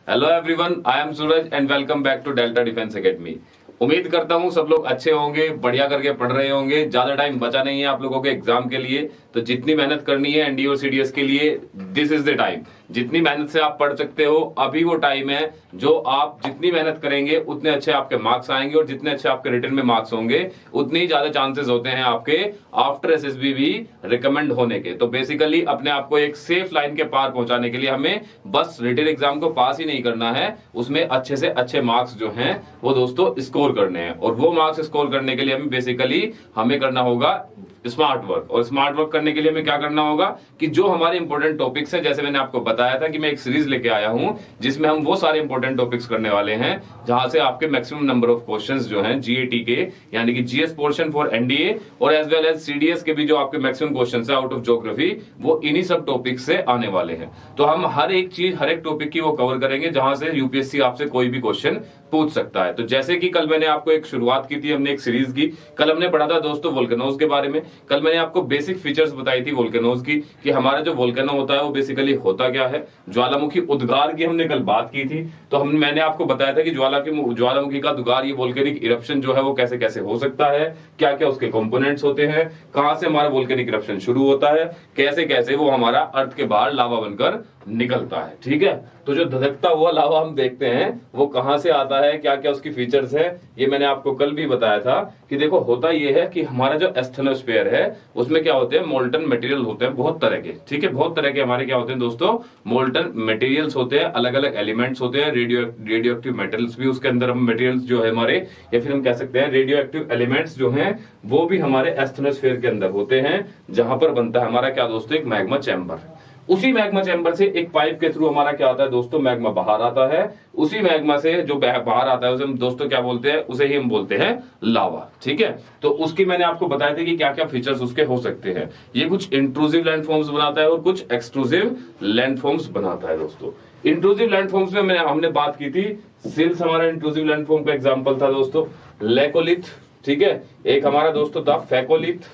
Hello everyone, I am Suraj and welcome back to Delta Defence Academy. उम्मीद करता हूं सब लोग अच्छे होंगे, बढ़िया करके पढ़ रहे होंगे। ज्यादा टाइम बचा नहीं है आप लोगों के एग्जाम के लिए, तो जितनी मेहनत करनी है एनडीए और सीडीएस के लिए, दिस इज द टाइम। जितनी मेहनत से आप पढ़ सकते हो अभी वो टाइम है। जो आप जितनी मेहनत करेंगे उतने अच्छे आपके मार्क्स आएंगे, और जितने अच्छे आपके रिटर्न में मार्क्स होंगे उतने ही ज्यादा चांसेस होते हैं आपके आफ्टर एसएसबी भी रिकमेंड होने के। तो बेसिकली अपने आप को एक सेफ लाइन के पार पहुंचाने के लिए हमें बस रिटन एग्जाम को पास ही नहीं करना है, उसमें अच्छे से अच्छे मार्क्स जो हैं वो दोस्तों स्कोर करने हैं। और वो मार्क्स स्कोर करने के लिए हमें बेसिकली हमें करना होगा स्मार्ट वर्क। और स्मार्ट वर्क करने के लिए हमें क्या करना होगा कि जो हमारे इंपॉर्टेंट टॉपिक्स हैं, जैसे मैंने आपको बताया था कि मैं एक सीरीज लेके आया हूं जिसमें हम वो सारे इंपॉर्टेंट टॉपिक्स करने वाले हैं जहां से आपके मैक्सिमम नंबर ऑफ क्वेश्चंस जो हैं जीएटी के, यानी कि जीएस पोर्शन फॉर एनडीए और एज वेल एज सीडीएस के भी जो आपके मैक्सिमम क्वेश्चंस है आउट ऑफ ज्योग्राफी, वो इन्हीं सब टॉपिक से आने वाले हैं। तो हम हर एक चीज, हर एक टॉपिक की वो कवर करेंगे जहां से यूपीएससी आपसे कोई भी क्वेश्चन पूछ सकता है। तो जैसे कि कल मैंने आपको एक शुरुआत की थी, हमने एक सीरीज की। कल हमने पढ़ा था दोस्तों वोल्केनोज के बारे में। कल मैंने आपको बेसिक फीचर्स बताई थी वोल्केनोज की, कि हमारा जो वोल्केनो होता है वो बेसिकली होता क्या है। ज्वालामुखी उद्गार की हमने कल बात की थी। तो मैंने आपको बताया था कि ज्वालामुखी का उद्गार, ये वोल्केनिक इरप्शन जो है वो कैसे कैसे हो सकता है, क्या क्या उसके कंपोनेंट्स होते हैं, कहां से हमारा वोल्केनिक इरप्शन शुरू होता है, कैसे कैसे वो हमारा अर्थ के बाहर लावा बनकर निकलता है। ठीक है, तो जो धधकता हुआ लावा हम देखते हैं वो कहां से आता है, क्या क्या उसकी फीचर्स है, ये मैंने आपको कल भी बताया था। कि देखो होता ये है कि हमारा जो एस्थेनोस्फीयर है उसमें क्या होते हैं, मोल्टन मटेरियल होते हैं बहुत तरह के। ठीक है, बहुत तरह के हमारे क्या होते हैं दोस्तों, मोल्टन मटेरियल्स होते हैं, अलग अलग एलिमेंट्स होते हैं, रेडियो एक्टिव मेटल्स भी उसके अंदर मटेरियल्स जो है हमारे, या फिर हम कह सकते हैं रेडियो एक्टिव एलिमेंट्स जो हैं वो भी हमारे एस्थेनोस्फीयर के अंदर होते हैं, जहां पर बनता है हमारा क्या दोस्तों, एक मैग्मा चैम्बर। उसी मैग्मा चैम्बर से एक पाइप के थ्रू हमारा क्या आता है दोस्तों, मैग्मा बाहर आता है। उसी मैग्मा से जो बाहर आता है उसे हम दोस्तों क्या बोलते हैं, उसे ही हम बोलते हैं लावा। ठीक है, तो उसकी मैंने आपको बताया था कि क्या क्या फीचर्स उसके हो सकते हैं। ये कुछ इंट्रूसिव लैंडफॉर्म्स बनाता है और कुछ एक्सट्रूसिव लैंडफॉर्म्स बनाता है दोस्तों। इंट्रूसिव लैंडफॉर्म्स में हमने बात की थी, सिल्स हमारा इंट्रूसिव लैंडफॉर्म का एग्जाम्पल था दोस्तों, लेकोलिथ। ठीक है, एक हमारा दोस्तों था फेकोलिथ,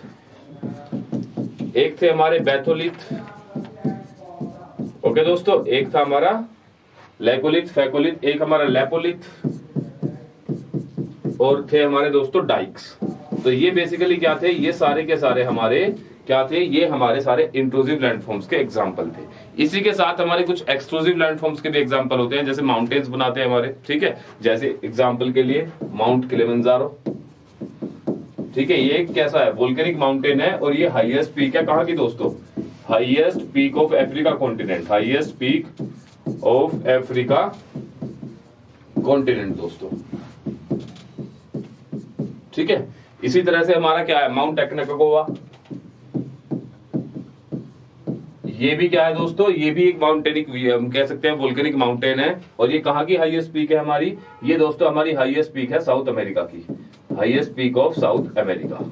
एक थे हमारे बैथोलिथ। ओके दोस्तों, एक था हमारा लेकोलिथ, फेकोलिथ, एक हमारा लेपोलिथ, और थे हमारे दोस्तों डाइक्स। तो ये बेसिकली क्या थे, ये सारे के सारे हमारे क्या थे, ये हमारे सारे इंट्रूसिव लैंडफॉर्म्स के एग्जांपल थे। इसी के साथ हमारे कुछ एक्सक्लूसिव लैंडफॉर्म्स के भी एग्जांपल होते हैं, जैसे माउंटेन्स बनाते हैं हमारे। ठीक है, जैसे एग्जांपल के लिए माउंट किलिमंजारो। ठीक है, ये कैसा है, वोल्केनिक माउंटेन है, और ये हाईएस्ट पीक है कहां की दोस्तों, highest peak of Africa continent, highest peak of Africa continent दोस्तों। ठीक है, इसी तरह से हमारा क्या है, माउंट टेक्नकोवा। ये भी क्या है दोस्तों, ये भी एक माउंटेनिक, हम कह सकते हैं वोल्केनिक माउंटेन है। और ये कहां की हाईएस्ट पीक है हमारी, ये दोस्तों हमारी हाईएस्ट पीक है साउथ अमेरिका की, highest peak of south America.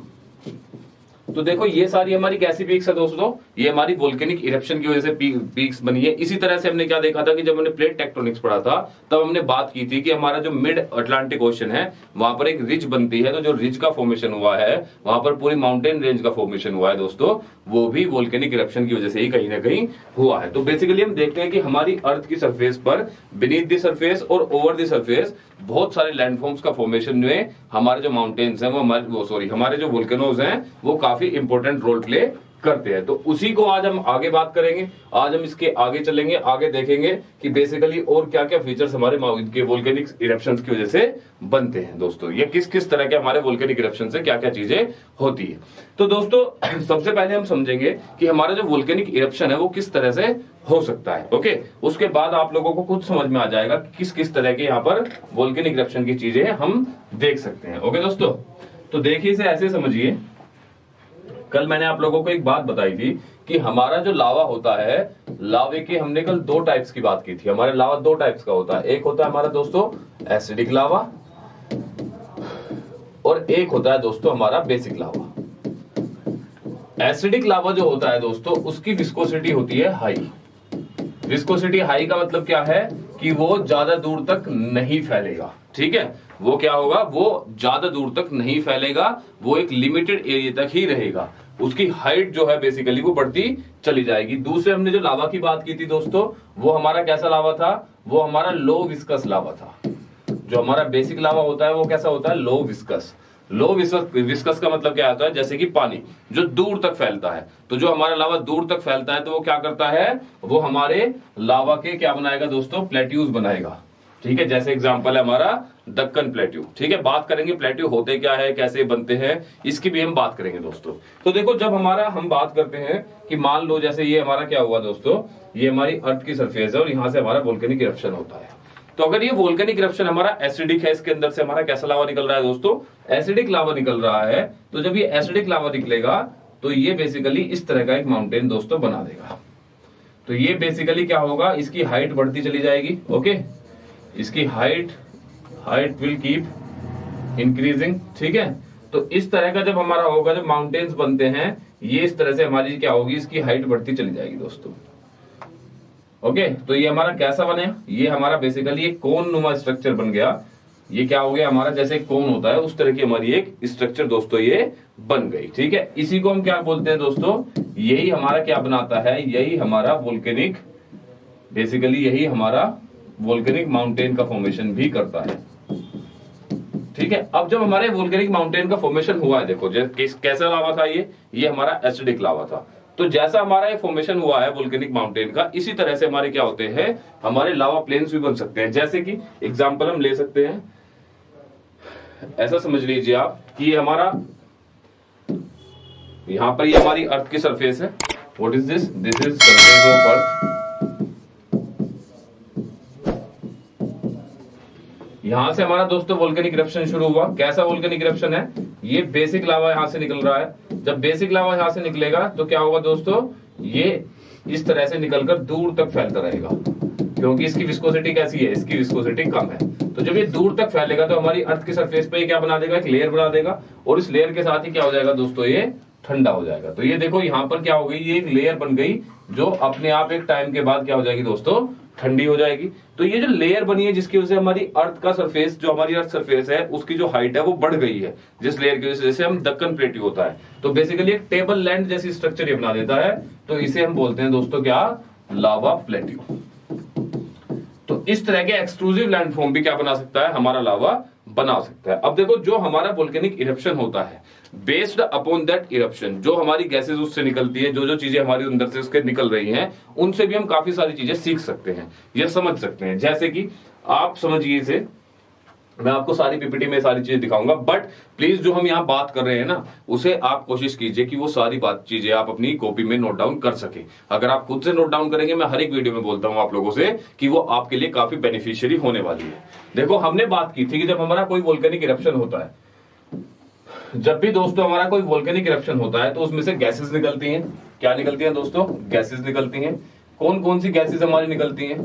तो देखो ये सारी हमारी कैसी पीक्स है दोस्तों, ये हमारी वोल्केनिक इरप्शन की वजह से पीक्स बनी है। इसी तरह से हमने क्या देखा था कि जब हमने प्लेट टेक्टोनिक्स पढ़ा था तब हमने बात की थी कि हमारा जो मिड अटलांटिक ओशन है वहां पर एक रिज बनती है। तो जो रिज का फॉर्मेशन हुआ है वहां पर पूरी माउंटेन रेंज का फॉर्मेशन हुआ है दोस्तों, वो भी वोल्केनिक इरप्शन की वजह से ही कहीं ना कहीं हुआ है। तो बेसिकली हम देखते हैं कि हमारी अर्थ की सरफेस पर बीनीथ द सरफेस और ओवर द सरफेस बहुत सारे लैंडफॉर्म्स का फॉर्मेशन में हमारे जो माउंटेन्स हैं हमारे जो वोल्केनोज हैं वो काफी इंपॉर्टेंट रोल प्ले करते हैं। तो उसी को आज हम आगे बात करेंगे। आज हम इसके आगे चलेंगे, आगे देखेंगे कि बेसिकली और क्या क्या फीचर्स हमारे वोल्केनिक इरप्शंस की वजह से बनते हैं दोस्तों, या किस किस तरह के हमारे वोल्केनिक इरप्शन से क्या क्या चीजें होती है। तो दोस्तों सबसे पहले हम समझेंगे कि हमारा जो वोल्केनिक इरप्शन है वो किस तरह से हो सकता है। ओके, उसके बाद आप लोगों को खुद समझ में आ जाएगा कि किस किस तरह के यहाँ पर वोल्केनिक इरप्शन की चीजें हम देख सकते हैं। ओके दोस्तों, तो देखिए इसे ऐसे समझिए, कल मैंने आप लोगों को एक बात बताई थी कि हमारा जो लावा होता है, लावे के हमने कल दो टाइप्स की बात की थी। हमारे लावा दो टाइप्स का होता है, एक होता है हमारा दोस्तों एसिडिक लावा, और एक होता है दोस्तों हमारा बेसिक लावा। एसिडिक लावा जो होता है दोस्तों उसकी विस्कोसिटी होती है हाई। विस्कोसिटी हाई का मतलब क्या है कि वो ज्यादा दूर तक नहीं फैलेगा। ठीक है, वो क्या होगा, वो ज्यादा दूर तक नहीं फैलेगा, वो एक लिमिटेड एरिया तक ही रहेगा। उसकी हाइट जो है बेसिकली वो बढ़ती चली जाएगी। दूसरे हमने जो लावा की बात की थी दोस्तों, वो हमारा कैसा लावा था, वो हमारा लो विस्कस लावा था। जो हमारा बेसिक लावा होता है वो कैसा होता है, लो विस्कस। लो विस्कस का मतलब क्या होता है, जैसे कि पानी जो दूर तक फैलता है। तो जो हमारा लावा दूर तक फैलता है तो वो क्या करता है, वो हमारे लावा के क्या बनाएगा दोस्तों, प्लेट्यूज बनाएगा। ठीक है, जैसे एग्जांपल है हमारा दक्कन प्लेट्यू। ठीक है, बात करेंगे प्लेट्यू होते क्या है, कैसे बनते हैं, इसकी भी हम बात करेंगे दोस्तों। तो देखो जब हमारा हम बात करते हैं कि मान लो जैसे ये हमारा क्या हुआ दोस्तों, ये हमारी अर्थ की सरफेस है और यहां से हमारा वोल्केनिक इरप्शन होता है। तो अगर ये वोल्केनिक इरप्शन हमारा एसिडिक है, इसके अंदर से हमारा कैसा लावा निकल रहा है दोस्तों, एसिडिक लावा निकल रहा है। तो जब ये एसिडिक लावा निकलेगा तो ये बेसिकली इस तरह का एक माउंटेन दोस्तों बना देगा। तो ये बेसिकली क्या होगा, इसकी हाइट बढ़ती चली जाएगी। ओके, इसकी हाइट विल कीप इंक्रीजिंग। ठीक है, तो इस तरह का जब हमारा होगा, जब माउंटेन्स बनते हैं ये इस तरह से हमारी क्या होगी, इसकी हाइट बढ़ती चली जाएगी दोस्तों। ओके, तो ये हमारा कैसा बने, ये हमारा बेसिकली एक कोन नुमा स्ट्रक्चर बन गया। ये क्या हो गया हमारा, जैसे कोन होता है उस तरह की हमारी एक स्ट्रक्चर दोस्तों ये बन गई। ठीक है, इसी को हम क्या बोलते हैं दोस्तों, यही हमारा क्या बनाता है, यही हमारा वोल्केनिक, बेसिकली यही हमारा वोल्केनिक माउंटेन का फॉर्मेशन भी करता है। ठीक है, अब जब हमारे वोल्केनिक माउंटेन का फॉर्मेशन हुआ है, देखो कैसा लावा था ये हमारा एसिडिक लावा था। तो जैसा हमारा ये फॉर्मेशन हुआ है वोल्केनिक माउंटेन का, इसी तरह से हमारे क्या होते हैं, हमारे लावा प्लेन्स भी बन सकते हैं। जैसे कि एग्जांपल हम ले सकते हैं, ऐसा समझ लीजिए आप कि ये हमारा, यहां पर ये हमारी अर्थ की सरफेस है। What is this, this is surface of earth. यहां से हमारा दोस्तों वोल्केनिक इरप्शन शुरू हुआ। कैसा वोल्केनिक इरप्शन है, ये बेसिक लावा यहां से निकल रहा है। जब बेसिक लावा यहां से निकलेगा तो क्या होगा दोस्तों, ये इस तरह से निकलकर दूर तक फैलता रहेगा, क्योंकि इसकी विस्कोसिटी कैसी है, इसकी विस्कोसिटी कम है। तो जब ये दूर तक फैलेगा तो हमारी अर्थ की सरफेस पे क्या बना देगा, एक लेयर बना देगा, और इस लेयर के साथ ही क्या हो जाएगा दोस्तों, ये ठंडा हो जाएगा। तो ये देखो यहाँ पर क्या हो गई, ये एक लेयर बन गई जो अपने आप एक टाइम के बाद क्या हो जाएगी दोस्तों, ठंडी हो जाएगी। तो ये जो लेयर बनी है जिसकी वजह से हमारी अर्थ का सरफेस, जो हमारी अर्थ सरफेस है उसकी जो हाइट है वो बढ़ गई है, जिस लेयर की वजह से हम दक्कन प्लेट्यू होता है। तो बेसिकली एक टेबल लैंड जैसी स्ट्रक्चर ये बना देता है। तो इसे हम बोलते हैं दोस्तों क्या, लावा प्लेट्यू। तो इस तरह के एक्सक्लूसिव लैंडफॉर्म भी क्या बना सकता है, हमारा लावा बना सकता है। अब देखो जो हमारा वोल्केनिक इरप्शन होता है, बेस्ड अपॉन दैट इरप्शन, जो हमारी गैसेस उससे निकलती है, जो चीजें हमारी अंदर से उसके निकल रही हैं, उनसे भी हम काफी सारी चीजें सीख सकते हैं, ये समझ सकते हैं। जैसे कि आप समझिए इसे, मैं आपको सारी पीपीटी में सारी चीजें दिखाऊंगा, बट प्लीज जो हम यहाँ बात कर रहे हैं ना, उसे आप कोशिश कीजिए कि वो सारी बात चीजें आप अपनी कॉपी में नोट डाउन कर सके। अगर आप खुद से नोट डाउन करेंगे, मैं हर एक वीडियो में बोलता हूँ आप लोगों से कि वो आपके लिए काफी बेनिफिशियरी होने वाली है। देखो हमने बात की थी कि जब हमारा कोई वोल्केनिक इरप्शन होता है, जब भी दोस्तों हमारा कोई वोल्केनिक इरप्शन होता है तो उसमें से गैसेस निकलती हैं। क्या निकलती हैं दोस्तों, गैसेस निकलती हैं। कौन कौन सी गैसेस हमारी निकलती हैं,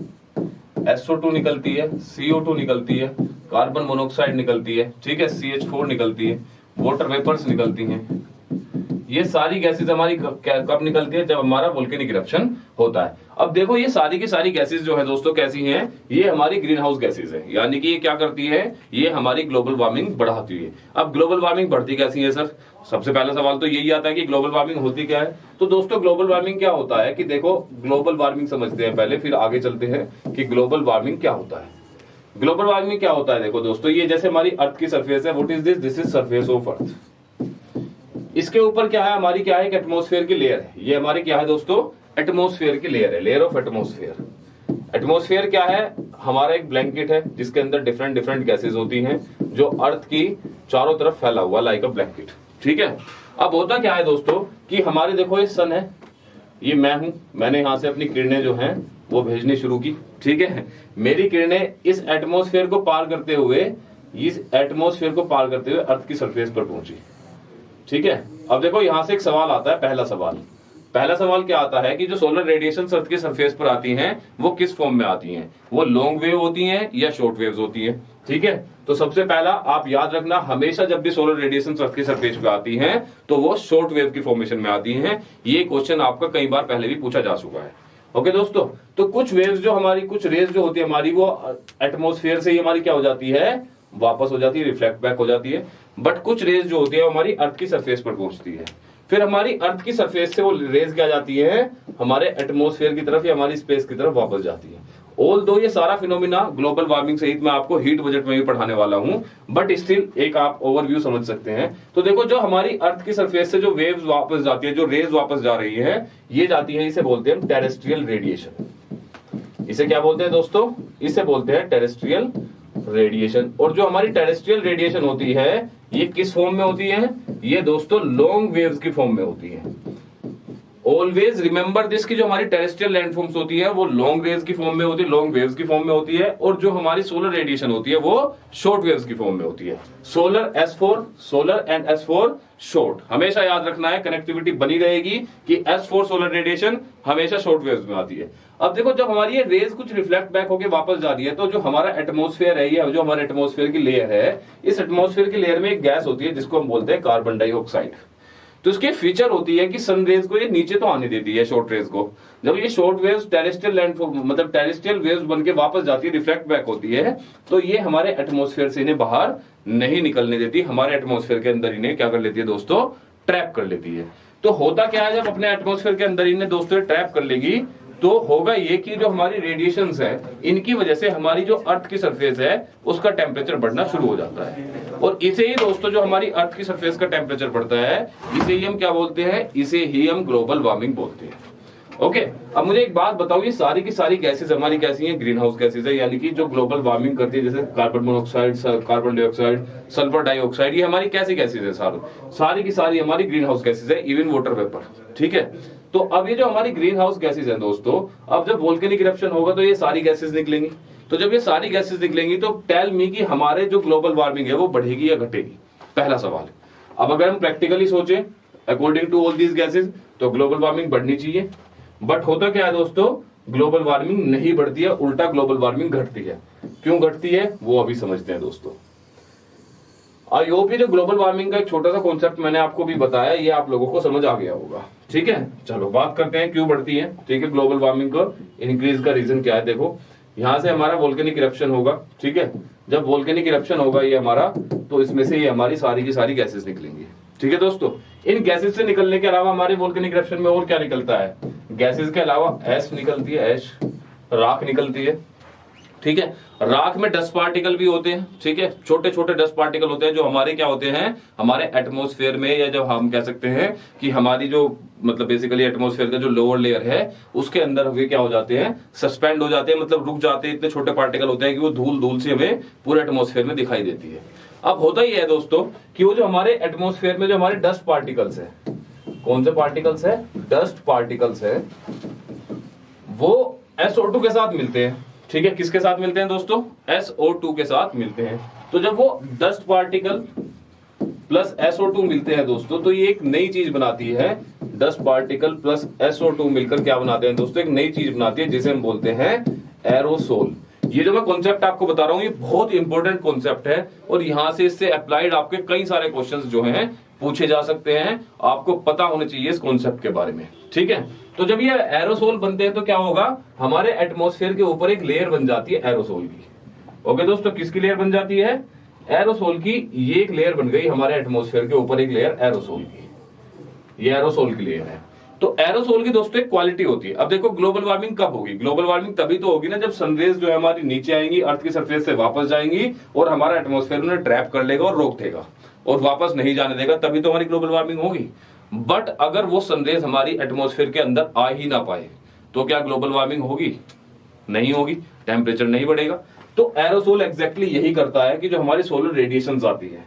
SO2 निकलती है, CO2 निकलती है, कार्बन मोनोऑक्साइड निकलती है, ठीक है, CH4 निकलती है, वाटर वेपर्स निकलती हैं। ये सारी गैसेस हमारी कब निकलती है, जब हमारा वोल्केनिक इरप्शन होता है। अब देखो ये सारी की सारी गैसेस जो है दोस्तों कैसी हैं, ये हमारी ग्रीन हाउस गैसेस है, यानी कि ये क्या करती है, ये हमारी ग्लोबल वार्मिंग बढ़ाती है। अब ग्लोबल वार्मिंग बढ़ती कैसी है सर, सबसे पहला सवाल तो यही आता है कि ग्लोबल वार्मिंग होती क्या है। तो दोस्तों ग्लोबल वार्मिंग क्या होता है कि देखो, ग्लोबल वार्मिंग समझते हैं पहले, फिर आगे चलते हैं कि ग्लोबल वार्मिंग क्या होता है। ग्लोबल वार्मिंग क्या होता है, देखो दोस्तों, ये जैसे हमारी अर्थ की सरफेस है, what is this, this is surface of earth. इसके ऊपर क्या है, हमारी क्या है, एक एटमॉस्फेयर की लेयर है। ये हमारी क्या है दोस्तों, एटमॉस्फेयर की लेयर है, लेयर ऑफ एटमॉस्फेयर। एटमॉस्फेयर क्या है, हमारा एक ब्लैंकेट है जिसके अंदर डिफरेंट डिफरेंट गैसेस होती हैं, जो अर्थ की चारों तरफ फैला हुआ लाइक अ ब्लैंकेट। ठीक है, अब होता क्या है दोस्तों कि हमारे देखो ये सन है, ये मैं हूं, मैंने यहां से अपनी किरणें जो हैं वो भेजनी शुरू की। ठीक है, मेरी किरणें इस एटमॉस्फेयर को पार करते हुए, इस एटमॉस्फेयर को पार करते हुए अर्थ की सरफेस पर पहुंची। ठीक है, अब देखो यहां से एक सवाल आता है, पहला सवाल क्या आता है कि जो सोलर रेडिएशन अर्थ की सरफेस पर आती हैं वो किस फॉर्म में आती हैं, वो लॉन्ग वेव होती हैं या शॉर्ट वेव्स होती हैं। ठीक है, तो सबसे पहला आप याद रखना, हमेशा जब भी सोलर रेडिएशन अर्थ की सरफेस पे आती हैं तो वो शॉर्ट वेव की फॉर्मेशन में आती हैं। ये क्वेश्चन आपका कई बार पहले भी पूछा जा चुका है। ओके दोस्तों, तो कुछ वेव्स जो हमारी, कुछ रेज जो होती है हमारी, वो एटमॉस्फेयर से ही हमारी क्या हो जाती है, वापस हो जाती है, रिफ्लेक्ट बैक हो जाती है। बट कुछ रेज जो होती है हमारी अर्थ की सरफेस पर पहुंचती है। फिर हमारी अर्थ की सरफेस से वो रेज क्या जाती है, हमारे एटमॉस्फेयर की तरफ या हमारी स्पेस की तरफ वापस जाती है। ऑल दो ये सारा फिनोमिना ग्लोबल वार्मिंग सहित मैं आपको हीट बजट में भी पढ़ाने वाला हूं, बट स्टिल एक आप ओवरव्यू समझ सकते हैं। तो देखो, जो हमारी अर्थ की सरफेस से जो वेव्स वापस जाती है, जो रेज वापस जा रही है, ये जाती है, इसे बोलते हैं टेरेस्ट्रियल रेडिएशन। इसे क्या बोलते हैं दोस्तों, इसे बोलते हैं टेरेस्ट्रियल रेडिएशन। और जो हमारी टेरेस्ट्रियल रेडिएशन होती है, ये किस फॉर्म में होती है, ये दोस्तों लॉन्ग वेव्स की फॉर्म में होती है। ऑलवेज रिमेंबर दिस की जो हमारी टेरेस्ट्रियल लैंडफॉर्म्स होती है वो लॉन्ग रेज की फॉर्म में होती है, लॉन्ग वेव्स की फॉर्म में होती है। और जो हमारी सोलर रेडिएशन होती है वो शॉर्ट वेव्स की फॉर्म में होती है। Solar S4 solar and S4 short. हमेशा याद रखना है, कनेक्टिविटी बनी रहेगी कि S4 सोलर रेडिएशन हमेशा शॉर्ट वेव्स में आती है। अब देखो, जब हमारी ये रेज कुछ रिफ्लेक्ट बैक होके वापस जा रही है, तो जो हमारा एटमॉस्फेयर है, ये जो हमारे एटमॉस्फेयर की लेयर है, इस एटमॉस्फेयर की लेयर में एक गैस होती है जिसको हम बोलते हैं कार्बन डाइऑक्साइड। तो इसकी फीचर होती है कि सन रेज को ये नीचे तो आने देती है, शॉर्ट रेज को। जब ये शॉर्ट वेव्स टेरेस्ट्रियल लैंडफॉर्म मतलब टेरेस्ट्रियल वेव्स बन के वापस जाती है, रिफ्लेक्ट बैक होती है, तो ये हमारे एटमॉस्फेयर से इन्हें बाहर नहीं निकलने देती, हमारे एटमॉस्फेयर के अंदर इन्हें क्या कर लेती है दोस्तों, ट्रैप कर लेती है। तो होता क्या है, जब अपने एटमॉस्फेयर के अंदर इन्हें दोस्तों ट्रैप कर लेगी, तो होगा ये कि जो हमारी रेडिएशंस है, इनकी वजह से हमारी जो अर्थ की सरफेस है उसका टेम्परेचर बढ़ना शुरू हो जाता है। और इसे ही दोस्तों, जो हमारी अर्थ की सरफेस का टेम्परेचर बढ़ता है, इसे ही हम क्या बोलते हैं, इसे ही हम ग्लोबल वार्मिंग बोलते हैं। ओके, अब मुझे एक बात बताओ, ये सारी की सारी गैसेस हमारी कैसी हैं, ग्रीन हाउस गैसेस है, यानी कि जो ग्लोबल वार्मिंग करती है, जैसे carbon monoxide, carbon dioxide, sulphur dioxide, ये हमारी कैसी गैसेस है, सारी की सारी हमारी ग्रीन हाउस गैसेस है, इवन वाटर वेपर। ठीक है, तो अब ये जो हमारी ग्रीन हाउस गैसेस है दोस्तों, अब जब वोल्केनिक इरप्शन होगा तो ये सारी गैसेस निकलेंगी। तो जब ये सारी गैसेस निकलेंगी तो टेल मी कि हमारे जो ग्लोबल वार्मिंग है वो बढ़ेगी या घटेगी, पहला सवाल। अब अगर हम प्रैक्टिकली सोचें, according to all these gases, तो ग्लोबल वार्मिंग बढ़नी चाहिए। बट होता क्या है दोस्तों, ग्लोबल वार्मिंग नहीं बढ़ती है, उल्टा ग्लोबल वार्मिंग घटती है। क्यों घटती है वो अभी समझते हैं दोस्तों। आई होप ये जो ग्लोबल वार्मिंग का एक छोटा सा कॉन्सेप्ट मैंने आपको भी बताया, ये आप लोगों को समझ आ गया होगा। ठीक है, चलो बात करते हैं क्यों बढ़ती है। ठीक है, ग्लोबल वार्मिंग का इंक्रीज का रीजन क्या है। देखो, यहां से हमारा वोल्केनिक इरप्शन होगा। ठीक है, जब वोल्केनिक इरप्शन होगा ये हमारा, तो इसमें से ये हमारी सारी की सारी गैसेस निकलेंगी। ठीक है दोस्तों, इन गैसेस से निकलने के अलावा हमारे वोल्केनिक इरप्शन में और क्या निकलता है, गैसेस के अलावा ऐश निकलती है, ऐश, राख निकलती है। ठीक है, राख में डस्ट पार्टिकल भी होते हैं। ठीक है, छोटे छोटे डस्ट पार्टिकल होते हैं जो हमारे क्या होते हैं, हमारे एटमॉस्फेयर में, या जब हम कह सकते हैं कि हमारी जो मतलब बेसिकली एटमॉस्फेयर का जो लोअर लेयर है उसके अंदर वे क्या हो जाते हैं, सस्पेंड हो जाते हैं, मतलब रुक जाते हैं। इतने छोटे पार्टिकल होते हैं कि वो धूल धूल से हमें पूरे एटमॉस्फेयर में दिखाई देती है। अब होता ही है दोस्तों कि वो जो हमारे एटमॉस्फेयर में जो हमारे डस्ट पार्टिकल्स है, कौन से पार्टिकल्स है, डस्ट पार्टिकल्स है, वो SO2 के साथ मिलते हैं। ठीक है, किसके साथ मिलते हैं दोस्तों, SO2 के साथ मिलते हैं। तो जब वो डस्ट पार्टिकल प्लस SO2 मिलते हैं दोस्तों, तो ये एक नई चीज बनाती है। डस्ट पार्टिकल प्लस SO2 मिलकर क्या बनाते हैं दोस्तों, एक नई चीज बनाती है जिसे हम बोलते हैं एरोसोल। ये जो मैं कॉन्सेप्ट आपको बता रहा हूं, ये बहुत इंपॉर्टेंट कॉन्सेप्ट है, और यहां से इससे अप्लाइड आपके कई सारे क्वेश्चंस जो हैं पूछे जा सकते हैं। आपको पता होना चाहिए इस कॉन्सेप्ट के बारे में। ठीक है, तो जब ये एरोसोल बनते हैं तो क्या होगा, हमारे एटमॉस्फेयर के ऊपर एक लेयर बन जाती है एरोसोल की। ओके दोस्तों, किसकी लेयर बन जाती है, एरोसोल की। ये एक लेयर बन गई हमारे एटमॉस्फेयर के ऊपर, एक लेयर एरोसोल की, ये एरोसोल की लेयर है। तो एरोसोल की दोस्तों एक क्वालिटी होती है। अब देखो, ग्लोबल वार्मिंग कब होगी, ग्लोबल वार्मिंग तभी तो होगी ना जब सनरेज जो है हमारी नीचे आएंगी, अर्थ की सरफेस से वापस जाएंगी और हमारा एटमॉस्फेयर उन्हें ट्रैप कर लेगा और रोक देगा और वापस नहीं जाने देगा, तभी तो हमारी ग्लोबल वार्मिंग होगी। बट अगर वो सनरेज हमारी एटमॉस्फेयर के अंदर आ ही ना पाए तो क्या ग्लोबल वार्मिंग होगी, नहीं होगी, टेम्परेचर नहीं बढ़ेगा। तो एरोसोल एग्जैक्टली यही करता है कि जो हमारी सोलर रेडिएशन आती है,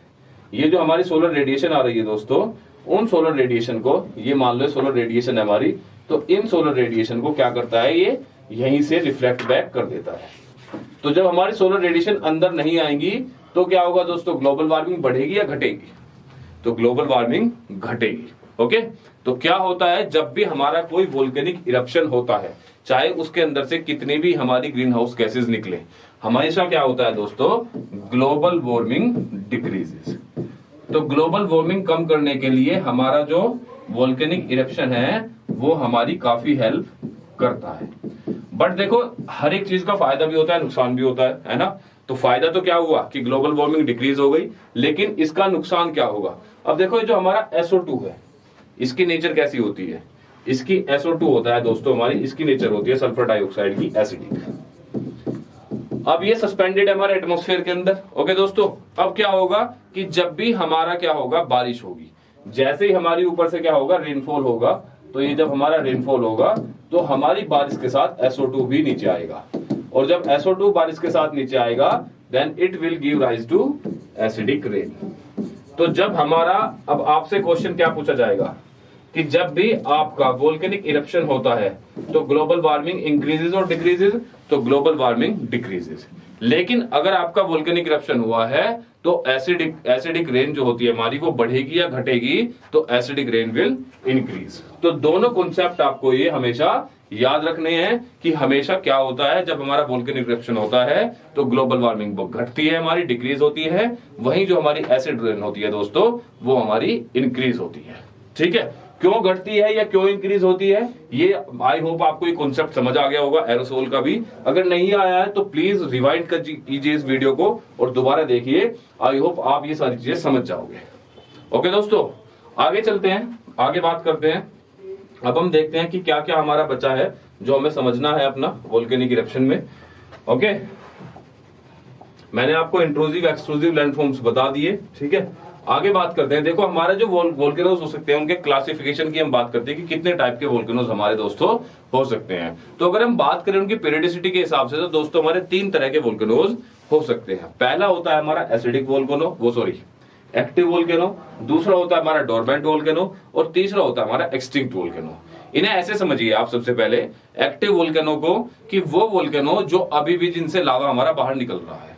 ये जो हमारी सोलर रेडिएशन आ रही है दोस्तों, उन सोलर रेडिएशन को, ये मान लो सोलर रेडिएशन है हमारी, तो इन सोलर रेडिएशन को क्या करता है, ये यहीं से रिफ्लेक्ट बैक कर देता है। तो जब हमारी सोलर रेडिएशन अंदर नहीं आएंगी तो क्या होगा दोस्तों, ग्लोबल वार्मिंग बढ़ेगी या घटेगी, तो ग्लोबल वार्मिंग घटेगी। ओके, तो क्या होता है, जब भी हमारा कोई वोल्केनिक इरप्शन होता है, चाहे उसके अंदर से कितनी भी हमारी ग्रीन हाउस गैसेज निकले, हमेशा क्या होता है दोस्तों, ग्लोबल वार्मिंग डिक्रीजेस। तो ग्लोबल वार्मिंग कम करने के लिए हमारा जो वोल्केनिक इरप्शन है वो हमारी काफी हेल्प करता है। बट देखो, हर एक चीज का फायदा भी होता है, नुकसान भी होता है ना। तो फायदा तो क्या हुआ कि ग्लोबल वार्मिंग डिक्रीज हो गई, लेकिन इसका नुकसान क्या होगा। अब देखो, ये जो हमारा SO2 है, इसकी नेचर कैसी होती है, इसकी SO2 होता है दोस्तों हमारी, इसकी नेचर होती है सल्फर डाइऑक्साइड की एसिडिक। अब ये सस्पेंडेड है हमारे एटमॉस्फेयर के अंदर। ओके दोस्तों, अब क्या होगा कि जब भी हमारा क्या होगा, बारिश होगी, जैसे ही हमारी ऊपर से क्या होगा, रेनफॉल होगा, तो ये जब हमारा रेनफॉल होगा तो हमारी बारिश के साथ SO2 भी नीचे आएगा, और जब SO2 बारिश के साथ नीचे आएगा then it will give rise to acidic rain. तो जब हमारा, अब आपसे क्वेश्चन क्या पूछा जाएगा कि जब भी आपका वोल्केनिक इरप्शन होता है तो ग्लोबल वार्मिंग इंक्रीजेस और डिक्रीजेस, तो ग्लोबल वार्मिंग डिक्रीजेस। लेकिन अगर आपका वोल्केनिक इरप्शन हुआ है तो एसिडिक रेन जो होती है हमारी वो बढ़ेगी या घटेगी, तो एसिडिक रेन विल इंक्रीज। तो दोनों कॉन्सेप्ट आपको ये हमेशा याद रखने हैं कि हमेशा क्या होता है, जब हमारा वोल्केनिक इरप्शन होता है तो ग्लोबल वार्मिंग घटती है हमारी, डिक्रीज होती है, वहीं जो हमारी एसिड रेन होती है दोस्तों वो हमारी इंक्रीज होती है। ठीक है, क्यों घटती है या क्यों इंक्रीज होती है, ये आई होप आपको ये कॉन्सेप्ट समझ आ गया होगा एरोसोल का भी। अगर नहीं आया है तो प्लीज रिवाइंड कीजिए इस वीडियो को और दोबारा देखिए, आई होप आप ये सारी चीजें समझ जाओगे। ओके दोस्तों, आगे चलते हैं, आगे बात करते हैं। अब हम देखते हैं कि क्या क्या हमारा बचा है जो हमें समझना है अपना वोल्केनिक इरप्शन में। ओके, मैंने आपको इंट्रूसिव एक्सट्रूसिव लैंडफॉर्म्स बता दिए। ठीक है, आगे बात करते हैं। देखो हमारे जो वोल्केनोज हो सकते हैं उनके क्लासिफिकेशन की हम बात करते हैं कि कितने टाइप के वोल्केनोज हमारे दोस्तों हो सकते हैं। तो अगर हम बात करें उनकी पीरियडिसिटी के हिसाब से तो दोस्तों हमारे 3 तरह के वोल्केनोज हो सकते हैं। पहला होता है हमारा एसिडिक वोल्केनो, एक्टिव वोल्केनो, दूसरा होता है हमारा डोरमेंट वोल्केनो, और तीसरा होता है हमारा एक्सटिंक्ट वोल्केनो। इन्हें ऐसे समझिए आप सबसे पहले एक्टिव वोल्केनो को कि वो वोल्केनो जो अभी भी जिनसे लावा हमारा बाहर निकल रहा है,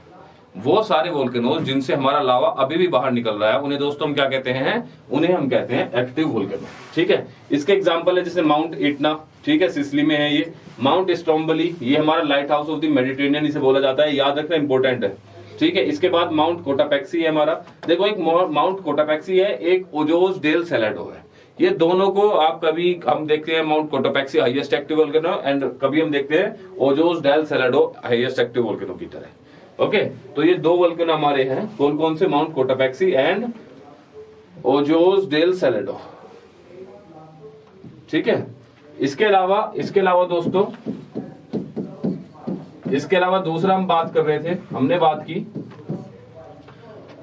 वो सारे वोल्केनोज जिनसे हमारा लावा अभी भी बाहर निकल रहा है उन्हें दोस्तों हम क्या कहते हैं, उन्हें हम कहते हैं एक्टिव वोल्केनो। ठीक है, इसके एग्जांपल है जैसे माउंट इटना, ठीक है, सिसिली में है ये, माउंट स्ट्रोम्बोली, ये हमारा light house of the Mediterranean इसे बोला जाता है, याद रखना इंपॉर्टेंट है। ठीक है, इसके बाद माउंट कोटापेक्सी है हमारा। देखो एक माउंट कोटापेक्सी है, एक ओजोस डेल सेलेडो है। ये दोनों को आप कभी हम देखते हैं mount Cotopaxi highest active volcano and कभी हम देखते हैं Ojos del Salado highest active volcano की तरह। ओके, तो ये 2 वोल्केनो हमारे हैं, कौन कौन से, mount कोटापेक्सी and Ojos del Salado. ठीक है, इसके अलावा दोस्तों, इसके अलावा दूसरा हम बात कर रहे थे, हमने बात की।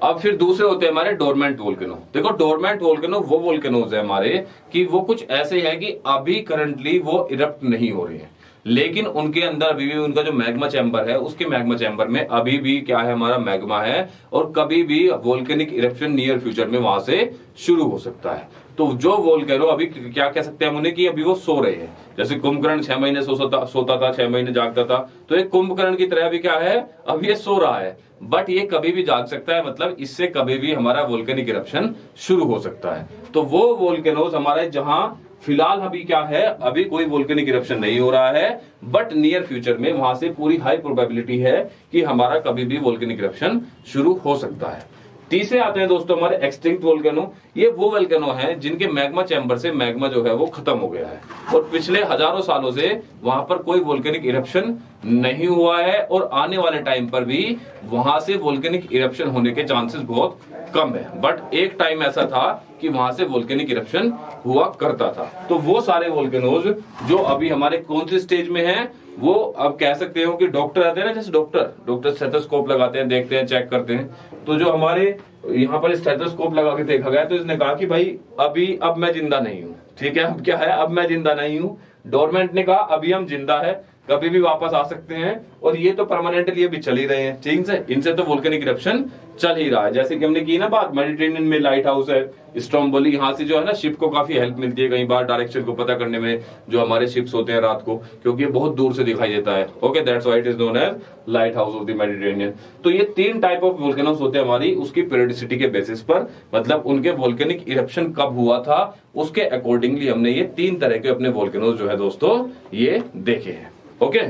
अब फिर दूसरे होते हैं हमारे डोरमेंट वोल्केनो। देखो डोरमेंट वोल्केनो वो वोल्केनोज है हमारे कि वो कुछ ऐसे है कि अभी करंटली वो इरप्ट नहीं हो रहे हैं, लेकिन उनके अंदर अभी भी उनका जो मैग्मा चैम्बर है उसके मैग्मा चैम्बर में अभी भी क्या है, हमारा मैग्मा है, और कभी भी वोल्केनिक इरप्शन नियर फ्यूचर में वहां से शुरू हो सकता है। तो जो वोल्केनो अभी क्या कह सकते हैं हम उन्हें कि अभी वो सो रहे हैं, जैसे कुंभकर्ण 6 महीने सोता था, 6 महीने जागता था, तो एक कुंभकर्ण की तरह अभी क्या है, अब ये सो रहा है, बट ये कभी भी जाग सकता है, मतलब इससे कभी भी हमारा वोल्केनिक इरप्शन शुरू हो सकता है। तो वो वोल्केनोज हमारे जहां फिलहाल अभी क्या है, अभी कोई वोल्केनिक इरप्शन नहीं हो रहा है, बट नियर फ्यूचर में वहां से पूरी हाई प्रोबेबिलिटी है कि हमारा कभी भी वोल्केनिक इरप्शन शुरू हो सकता है। तीसरे आते हैं दोस्तों हमारे एक्सटिंक्ट वोल्केनो। ये वो वोल्केनो हैं जिनके मैग्मा चैम्बर से मैग्मा जो है वो खत्म हो गया है और पिछले हजारों सालों से वहां पर कोई वोल्केनिक इरप्शन नहीं हुआ है, और आने वाले टाइम पर भी वहां से वोल्केनिक इरप्शन होने के चांसेस बहुत कम है। बट एक टाइम ऐसा था कि वहां से वोल्केनिक इरप्शन हुआ करता था। तो वो सारे वोल्केनोज जो अभी हमारे कौन सी स्टेज में हैं, वो अब कह सकते हो कि डॉक्टर आते हैं ना, जैसे डॉक्टर स्टेथोस्कोप लगाते हैं, देखते हैं, चेक करते हैं, तो जो हमारे यहाँ पर स्टेथोस्कोप लगा के देखा गया तो इसने कहा कि भाई अब मैं जिंदा नहीं हूँ। ठीक है, अब क्या है, अब मैं जिंदा नहीं हूँ। डोरमेंट ने कहा अभी हम जिंदा है, कभी भी वापस आ सकते हैं, और ये तो परमानेंटली अभी चल ही रहे हैं। ठीक है, इनसे तो वोल्केनिक इरप्शन चल ही रहा है। जैसे कि हमने की ना बात, मेडिटेरेनियन में लाइट हाउस है स्ट्रोम्बोली, यहाँ से जो है ना शिप को काफी हेल्प मिलती है कई बार डायरेक्शन को पता करने में, जो हमारे शिप्स होते हैं रात को, क्योंकि ये बहुत दूर से दिखाई देता है। Okay, that's why it is known as lighthouse of the Mediterranean. तो ये 3 टाइप ऑफ वोल्केनोस होते हैं हमारी उसकी पीरियडिसिटी के बेसिस पर, मतलब उनके वोल्केनिक इरप्शन कब हुआ था उसके अकॉर्डिंगली हमने ये 3 तरह के अपने वोल्केनोस जो है दोस्तों ये देखे हैं। ओके,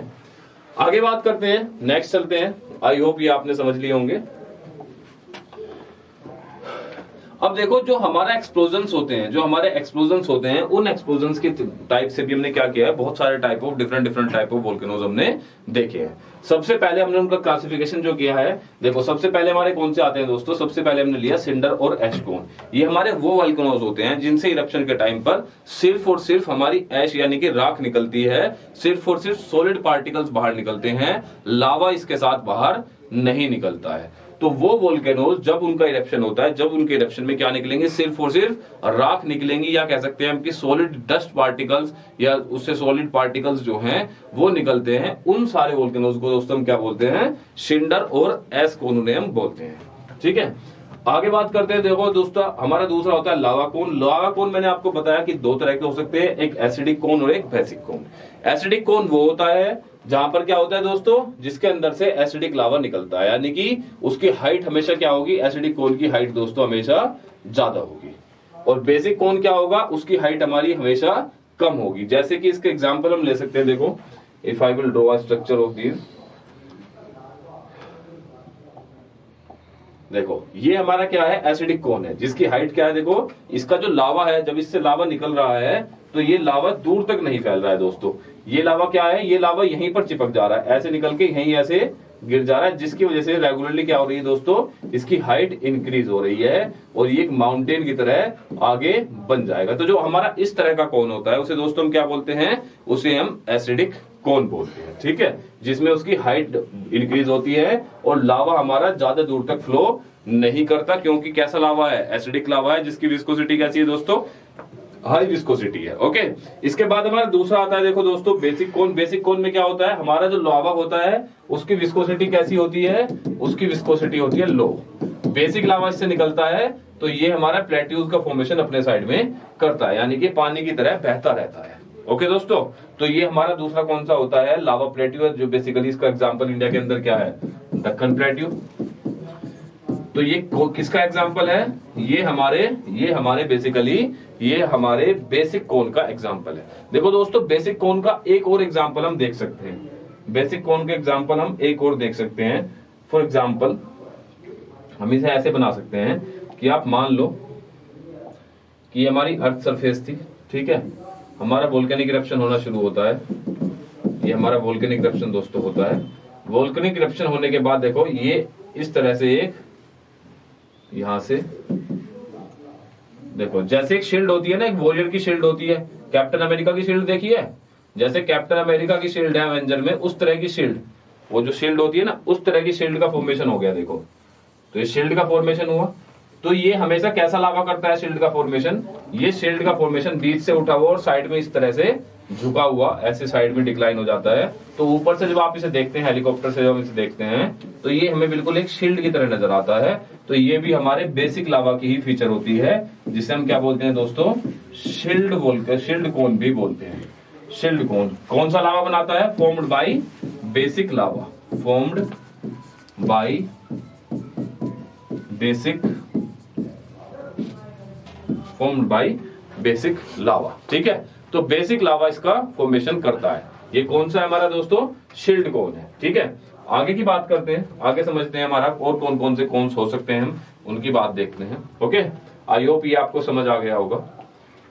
आगे बात करते हैं, नेक्स्ट चलते हैं। आई होप ये आपने समझ लिए होंगे। अब देखो जो हमारा एक्सप्लोजन्स होते हैं, जो हमारे एक्सप्लोजन्स होते हैं, उन एक्सप्लोजन्स के टाइप से भी हमने क्या किया है, बहुत सारे type of different type of volcanoes हमने देखे हैं। सबसे पहले हमने उनका क्लासिफिकेशन जो किया है, देखो सबसे पहले हमारे कौन से आते हैं दोस्तों, सबसे पहले हमने लिया सिंडर और ऐश कोन। ये हमारे वो वोल्केनोज होते हैं जिनसे इरप्शन के टाइम पर सिर्फ और सिर्फ हमारी ऐश यानी कि राख निकलती है, सिर्फ और सिर्फ सॉलिड पार्टिकल्स बाहर निकलते हैं, लावा इसके साथ बाहर नहीं निकलता है। तो वो वोल्केनोज जब उनका इरप्शन होता है, जब उनके इरप्शन में क्या निकलेंगे, सिर्फ और सिर्फ राख निकलेंगी, या कह सकते हैं हम कि सॉलिड डस्ट पार्टिकल्स या उससे सॉलिड पार्टिकल्स जो हैं वो निकलते हैं। उन सारे वोल्केनोज को दोस्तों हम क्या बोलते हैं, सिंडर और ऐश कोन उन्हें हम बोलते हैं। ठीक है, आगे बात करते हैं। देखो दोस्तों हमारा दूसरा होता है लावा कोन। लावा कोन मैंने आपको बताया कि दो तरह के हो सकते हैं, एक एसिडिक कोन और एक बेसिक कोन। एसिडिक कोन वो होता है जहां पर क्या होता है दोस्तों, जिसके अंदर से एसिडिक लावा निकलता है, यानी कि उसकी हाइट हमेशा क्या होगी, एसिडिक कोन की हाइट दोस्तों हमेशा ज्यादा होगी। और बेसिक कोन क्या होगा, उसकी हाइट हमारी हमेशा कम होगी। जैसे कि इसके एग्जांपल हम ले सकते हैं। देखो if I will draw a structure of this, देखो ये हमारा क्या है, एसिडिक कोन है, जिसकी हाइट क्या है, देखो इसका जो लावा है, जब इससे लावा निकल रहा है तो ये लावा दूर तक नहीं फैल रहा है दोस्तों। ये लावा क्या है, ये लावा यहीं पर चिपक जा रहा है, ऐसे निकल के यहीं ऐसे गिर जा रहा है, जिसकी वजह से रेगुलरली क्या हो रही है दोस्तों, इसकी हाइट इंक्रीज हो रही है और ये एक माउंटेन की तरह आगे बन जाएगा। तो जो हमारा इस तरह का कोन होता है उसे दोस्तों हम क्या बोलते हैं, उसे हम एसिडिक कोन बोलते हैं। ठीक है, जिसमें उसकी हाइट इंक्रीज होती है और लावा हमारा ज्यादा दूर तक फ्लो नहीं करता, क्योंकि कैसा लावा है, एसिडिक लावा है, जिसकी विस्कोसिटी कैसी है दोस्तों, हाई विस्कोसिटी है। ओके, इसके बाद हमारा दूसरा आता है, देखो दोस्तों बेसिक कोन। बेसिक कोन में क्या होता है, हमारा जो लावा होता है उसकी विस्कोसिटी कैसी होती है, उसकी विस्कोसिटी होती है लो। बेसिक लावा इससे निकलता है तो ये हमारा प्लेट्यूज का फॉर्मेशन अपने साइड में करता है, यानी कि पानी की तरह बहता रहता है। ओके दोस्तों, तो ये हमारा दूसरा कौन सा होता है, लावा प्लेट्यू, जो बेसिकली इसका एग्जांपल इंडिया के अंदर क्या है, दक्कन प्लेट्यू। तो ये किसका एग्जांपल है, ये हमारे बेसिकली ये हमारे बेसिक कोन का एग्जांपल है। देखो दोस्तों बेसिक कोन का एक और एग्जांपल हम देख सकते हैं, बेसिक कोन के एग्जांपल हम एक और देख सकते हैं। फॉर एग्जांपल हम इसे ऐसे बना सकते हैं कि आप मान लो कि हमारी अर्थ सरफेस थी, ठीक है, हमारा वोल्केनिक इरप्शन होना शुरू होता है, ये हमारा वोल्केनिक इरप्शन दोस्तों होता है। वोल्केनिक इरप्शन होने के बाद देखो ये इस तरह से एक यहां से देखो, जैसे एक शील्ड होती है ना, एक वॉरियर की शील्ड होती है, कैप्टन अमेरिका की शील्ड देखी है, जैसे कैप्टन अमेरिका की शील्ड है एवेंजर में, उस तरह की शील्ड, वो जो शील्ड होती है ना, उस तरह की शील्ड का फॉर्मेशन हो गया। देखो तो ये शील्ड का फॉर्मेशन हुआ। तो ये हमेशा कैसा लावा करता है शील्ड का फॉर्मेशन, ये शील्ड का फॉर्मेशन बीच से उठा हुआ और साइड में इस तरह से झुका हुआ ऐसे साइड में डिक्लाइन हो जाता है। तो ऊपर से जब आप इसे देखते हैं, हेलीकॉप्टर से जब हम इसे देखते हैं, तो ये हमें बिल्कुल एक शील्ड की तरह नजर आता है। तो ये भी हमारे बेसिक लावा की ही फीचर होती है, जिसे हम क्या बोलते हैं दोस्तों, शील्ड कोन भी बोलते हैं। शील्ड कोन कौन सा लावा बनाता है, formed by basic lava, formed by basic, formed by basic लावा। ठीक है, तो बेसिक लावा इसका फॉर्मेशन करता है। ये कौन सा है हमारा दोस्तों, शील्ड कोन है। ठीक है, आगे की बात करते हैं, आगे समझते हैं हमारा और कौन कौन से कोन्स हो सकते हैं, हम उनकी बात देखते हैं। ओके, आई होप ये आपको समझ आ गया होगा।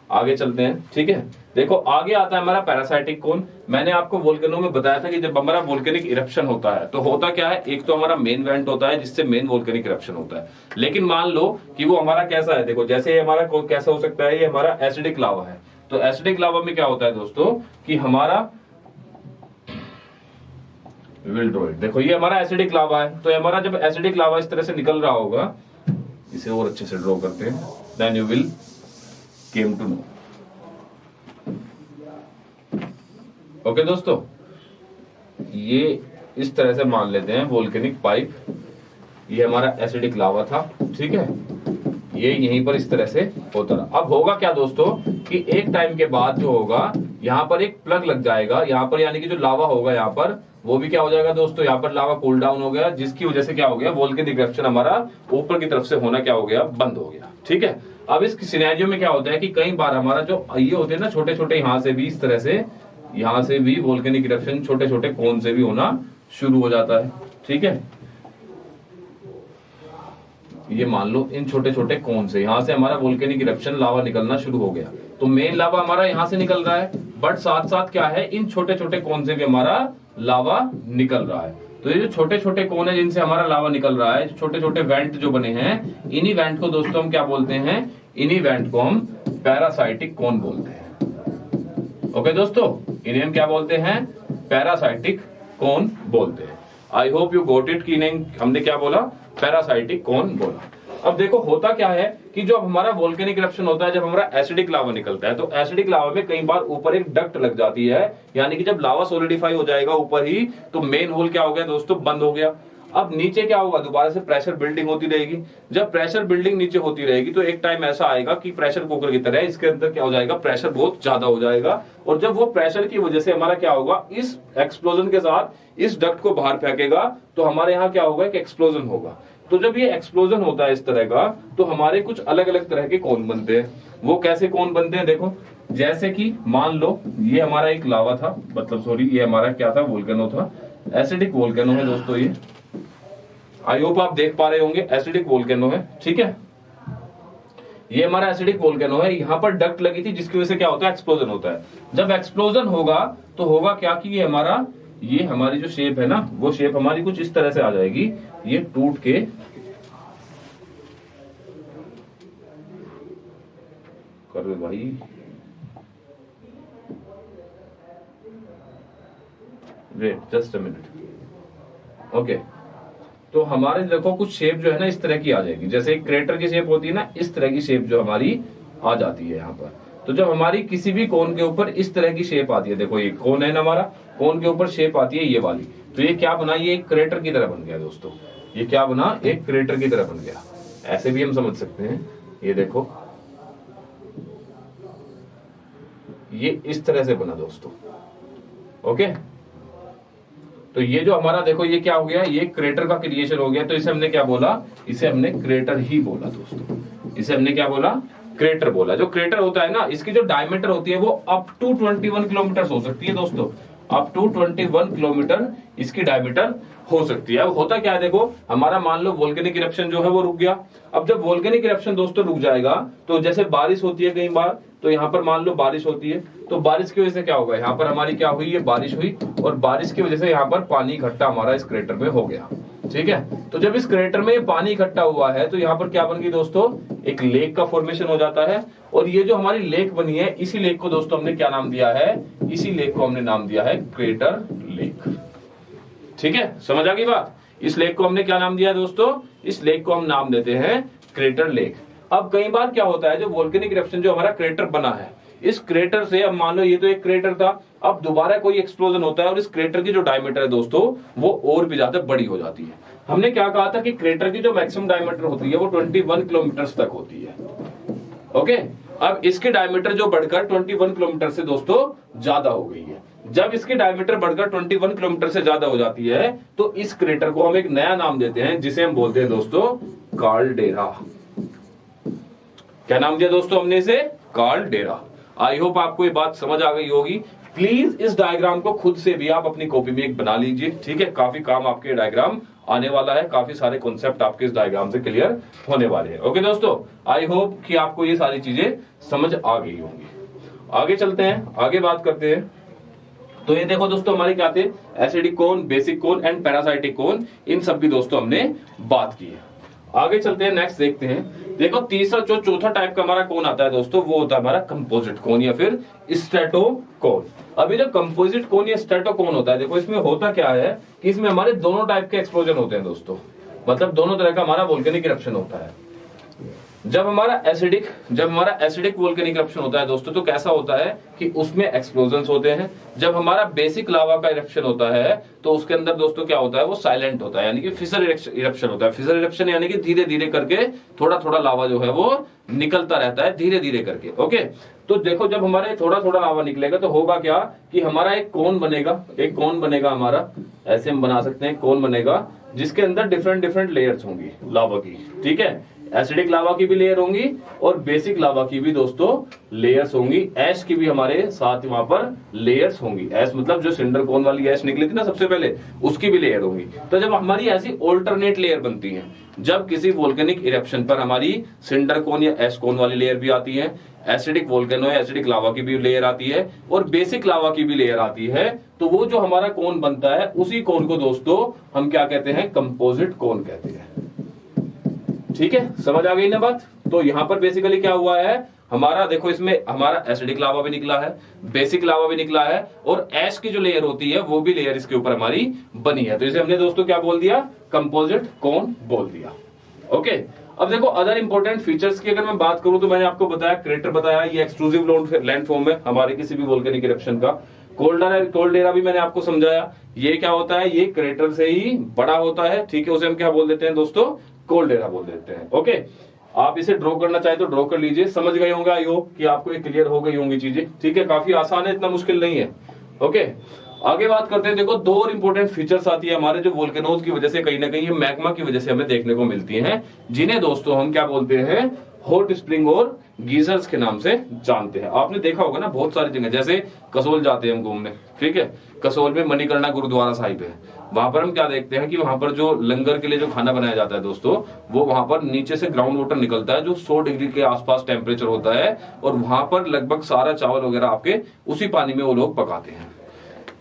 आगे चलते हैं। ठीक है, देखो आगे आता है हमारा पैरासाइटिक कोन। मैंने आपको वोल्केनो में बताया था कि जब हमारा वोल्केनिक इरप्शन होता है तो होता क्या है, एक तो हमारा मेन वेंट होता है जिससे मेन वोल्केनिक इरप्शन होता है। लेकिन मान लो कि वो हमारा कैसा है, देखो जैसे ये हमारा कैसा हो सकता है, ये हमारा एसिडिक लावा है। तो एसिडिक लावा में क्या होता है दोस्तों कि हमारा विल ड्रॉ इट, देखो ये हमारा एसिडिक लावा है। तो हमारा जब एसिडिक लावा इस तरह से निकल रहा होगा, इसे और अच्छे से ड्रॉ करते हैं, then you will came to know. Okay दोस्तों, ये इस तरह से मान लेते हैं वोल्केनिक पाइप, ये हमारा एसिडिक लावा था। ठीक है, ये यहीं पर इस तरह से होता रहा। अब होगा क्या दोस्तों कि एक टाइम के बाद जो होगा, यहाँ पर एक प्लग लग जाएगा यहाँ पर, यानी कि जो लावा होगा यहाँ पर, वो भी क्या हो जाएगा दोस्तों, यहाँ पर लावा कूल डाउन हो गया, जिसकी वजह से क्या हो गया, वोल्केनिक इरप्शन हमारा ऊपर की तरफ से होना क्या हो गया, बंद हो गया। ठीक है, अब इस सिनेरियो में क्या होता है कि कई बार हमारा जो ये होते हैं ना छोटे छोटे, यहाँ से भी इस तरह से, यहाँ से भी वोल्केनिक इरप्शन छोटे छोटे कोन से भी होना शुरू हो जाता है। ठीक है, ये मान लो इन छोटे छोटे कोन से यहाँ से हमारा वोल्केनिक इरप्शन लावा निकलना शुरू हो गया। तो मेन लावा हमारा यहाँ से निकल रहा है, बट साथ साथ क्या है, इन छोटे छोटे कोन से भी हमारा लावा निकल रहा है। तो ये जो छोटे छोटे कोन है जिनसे हमारा लावा निकल रहा है, छोटे छोटे वेंट जो बने हैं, इन्हीं वेंट को दोस्तों हम क्या बोलते हैं, इन्हीं वेंट को हम पैरासाइटिक कोन बोलते हैं। ओके दोस्तों, इन्हें हम क्या बोलते हैं, पैरासाइटिक कोन बोलते हैं। I hope you got it, कि नहीं हमने क्या बोला, पैरासाइटिक कोन बोला। अब देखो होता क्या है कि जो हमारा वोल्केनिक इरप्शन होता है, जब हमारा एसिडिक लावा निकलता है, तो एसिडिक लावा में कई बार ऊपर एक डक्ट लग जाती है, यानी कि जब लावा सोलिडिफाई हो जाएगा ऊपर ही, तो मेन होल क्या हो गया दोस्तों, बंद हो गया। अब नीचे क्या होगा, दोबारा से प्रेशर बिल्डिंग होती रहेगी। जब प्रेशर बिल्डिंग नीचे होती रहेगी तो एक टाइम ऐसा आएगा कि प्रेशर कुकर की तरह इसके अंदर क्या हो जाएगा, प्रेशर बहुत ज्यादा हो जाएगा, और जब वो प्रेशर की वजह से हमारा क्या होगा, इस एक्सप्लोजन के साथ इस डक्ट को बाहर फेंकेगा, तो हमारे यहाँ क्या होगा, एक एक्सप्लोजन होगा। तो जब ये एक्सप्लोजन होता है इस तरह का, तो हमारे कुछ अलग अलग तरह के कोन बनते हैं। वो कैसे कोन बनते हैं, देखो, जैसे कि मान लो ये हमारा एक लावा था, मतलब सॉरी ये हमारा क्या था, वोल्केनो था, एसिडिक वोल्केनो है दोस्तों ये। आई होप आप देख पा रहे होंगे, एसिडिक वोल्केनो है, ठीक है। ये हमारा एसिडिक वोल्केनो है, यहाँ पर डक्ट लगी थी जिसकी वजह से क्या होता है, एक्सप्लोजन होता है। जब एक्सप्लोजन होगा तो होगा क्या कि ये हमारी जो शेप है ना, वो शेप हमारी कुछ इस तरह से आ जाएगी, ये टूट के कर दे भाई, wait just a minute. Okay, तो हमारे देखो कुछ शेप जो है ना इस तरह की आ जाएगी, जैसे एक क्रेटर की शेप होती है ना, इस तरह की शेप जो हमारी आ जाती है यहाँ पर। तो जब हमारी किसी भी कोन के ऊपर इस तरह की शेप आती है, देखो ये कोन है ना हमारा, कोन के ऊपर शेप आती है ये वाली, तो ये क्या बना, ये एक क्रेटर की तरह बन गया दोस्तों। ये क्या बना, एक क्रेटर की तरह बन गया, ऐसे भी हम समझ सकते हैं। ये देखो ये इस तरह से बना दोस्तों। ओके, तो ये जो हमारा देखो ये क्या हो गया, ये क्रेटर का क्रिएशन हो गया। तो इसे हमने क्या बोला, इसे हमने क्रेटर ही बोला दोस्तों। इसे हमने क्या बोला, क्रेटर बोला। जो क्रेटर होता है ना, इसकी जो डायमीटर होती है वो अप टू 21 किलोमीटर हो सकती है दोस्तों, अप टू 21 किलोमीटर इसकी डायमीटर हो सकती है। अब होता क्या है, देखो हमारा मान लो वोल्केनिक इरप्शन जो है वो रुक गया। अब जब वोल्केनिक इरप्शन दोस्तों रुक जाएगा, तो जैसे बारिश होती है कई बार, तो यहाँ पर मान लो बारिश होती है, तो बारिश की वजह से क्या होगा, यहाँ पर हमारी क्या हुई, ये बारिश हुई, और बारिश की वजह से यहाँ पर पानी इकट्ठा हमारा इस क्रेटर में हो गया, ठीक है। तो जब इस क्रेटर में पानी इकट्ठा हुआ है, तो यहाँ पर क्या बन गई दोस्तों, एक लेक का फॉर्मेशन हो जाता है। और ये जो हमारी लेक बनी है, इसी लेक को दोस्तों हमने क्या नाम दिया है, इसी लेक को हमने नाम दिया है क्रेटर लेक, ठीक है। समझ आ गई बात। इस लेक को हमने क्या नाम दिया है दोस्तों, इस लेक को हम नाम देते हैं क्रेटर लेक। अब कई बार क्या होता है, जो वोल्केनिक इरप्शन जो हमारा क्रेटर बना है, इस क्रेटर से अब मान लो ये तो एक क्रेटर था, अब दोबारा कोई एक्सप्लोजन होता है और इस क्रेटर की जो डायमीटर है दोस्तों वो और भी ज्यादा बड़ी हो जाती है। हमने क्या कहा था कि क्रेटर की जो मैक्सिमम डायमीटर होती है वो 21 किलोमीटर तक होती है। ओके, अब इसकी डायमीटर जो बढ़कर 21 किलोमीटर से दोस्तों ज्यादा हो गई है। जब इसकी डायमीटर बढ़कर 21 किलोमीटर से ज्यादा हो जाती है, तो इस क्रेटर को हम एक नया नाम देते हैं, जिसे हम बोलते हैं दोस्तों कार्लडेरा। क्या नाम दिया दोस्तों हमने इसे, कार्लडेरा। आई होप आपको ये बात समझ आ गई होगी। प्लीज इस डायग्राम को खुद से भी आप अपनी कॉपी में एक बना लीजिए, ठीक है। काफी काम आपके डायग्राम आने वाला है, काफी सारे कॉन्सेप्ट आपके इस डायग्राम से क्लियर होने वाले हैं। ओके दोस्तों, आई होप कि आपको ये सारी चीजें समझ आ गई होंगी। आगे चलते हैं, आगे बात करते हैं। तो ये देखो दोस्तों हमारे क्या थे, acidic cone, basic cone and parasitic cone, इन सब की दोस्तों हमने बात की है। आगे चलते हैं, नेक्स्ट देखते हैं। देखो तीसरा जो चौथा टाइप का हमारा कोन आता है दोस्तों, वो होता है हमारा कंपोजिट कोन या फिर स्ट्रेटो कोन। अभी जो कंपोजिट कोन या स्ट्रेटो कोन होता है, देखो इसमें होता क्या है कि इसमें हमारे दोनों टाइप के एक्सप्लोजन होते हैं दोस्तों, मतलब दोनों तरह का हमारा वोल्केनिक इरप्शन होता है। जब हमारा एसिडिक वोल्केनिक इरप्शन होता है दोस्तों, तो कैसा होता है कि उसमें एक्सप्लोजन्स होते हैं। जब हमारा बेसिक लावा का इरप्शन होता है, तो उसके अंदर दोस्तों क्या होता है, वो साइलेंट होता है, यानी कि फिसर इरप्शन होता है। फिसर इरप्शन यानी कि धीरे धीरे करके थोड़ा थोड़ा लावा जो है वो निकलता रहता है, धीरे धीरे करके। ओके, तो देखो जब हमारे थोड़ा थोड़ा लावा निकलेगा, तो होगा क्या कि हमारा एक कोन बनेगा हमारा, ऐसे हम बना सकते हैं, कोन बनेगा जिसके अंदर डिफरेंट लेयर्स होंगी लावा की, ठीक है। एसिडिक लावा की भी लेयर होंगी और बेसिक लावा की भी दोस्तों लेयर्स होंगी। ऐश की भी हमारे साथ वहां पर लेयर्स होंगी। ऐश मतलब जो सिंडर कोन वाली ऐश निकली थी ना सबसे पहले, उसकी भी लेयर होंगी। तो जब हमारी ऐसी ऑल्टरनेट लेयर बनती है, जब किसी वोल्केनिक इरेप्शन पर हमारी सिंडर कोन या ऐश कोन वाली लेयर भी आती है, एसिडिक वोल्केनो या एसिडिक लावा की भी लेयर आती है और बेसिक लावा की भी लेयर आती है, तो वो जो हमारा कोन बनता है उसी कोन को दोस्तों हम क्या कहते हैं, कंपोजिट कोन कहते हैं। ठीक है, समझ आ गई ना बात। तो यहां पर बेसिकली क्या हुआ है, हमारा देखो इसमें हमारा एसिडिक लावा भी निकला है, बेसिक लावा भी निकला है और ऐश की जो लेयर होती है वो भी लेयर इसके ऊपर हमारी बनी है। तो इसे हमने दोस्तों क्या बोल दिया, कंपोजिट कोन बोल दिया। ओके, अब देखो अदर इंपॉर्टेंट फीचर्स की अगर मैं बात करूं तो मैंने आपको बताया, क्रेटर बताया, ये एक्सक्लूसिव लैंडफॉर्म है हमारे किसी भी वोल्केनिक इरप्शन का। कोल्डेरा भी मैंने आपको समझाया, ये क्या होता है, ये क्रेटर से ही बड़ा होता है। ठीक है, उसे हम क्या बोल देते हैं दोस्तों, कोल्डेरा बोल देते हैं। ओके, आप इसे ड्रॉ करना चाहे तो ड्रॉ कर लीजिए। समझ गए होंगे, आई होप कि आपको ये क्लियर हो गई होंगी चीजें। ठीक है, काफी आसान है, इतना मुश्किल नहीं है। ओके, आगे बात करते हैं। देखो दो और इंपॉर्टेंट फीचर्स आती है हमारे जो वोल्केनोज की वजह से कहीं ना कहीं मैग्मा की वजह से हमें देखने को मिलती हैं, जिन्हें दोस्तों हम क्या बोलते हैं, हॉट स्प्रिंग और गीजर्स के नाम से जानते हैं। आपने देखा होगा ना बहुत सारी जगह, जैसे कसोल जाते हैं हम घूमने, ठीक है, कसोल में मणिकर्णा गुरुद्वारा साहिब है, वहां पर हम क्या देखते हैं कि वहां पर जो लंगर के लिए जो खाना बनाया जाता है दोस्तों, वो वहां पर नीचे से ग्राउंड वाटर निकलता है जो 100 डिग्री के आसपास टेम्परेचर होता है और वहां पर लगभग सारा चावल वगैरह आपके उसी पानी में वो लोग पकाते हैं।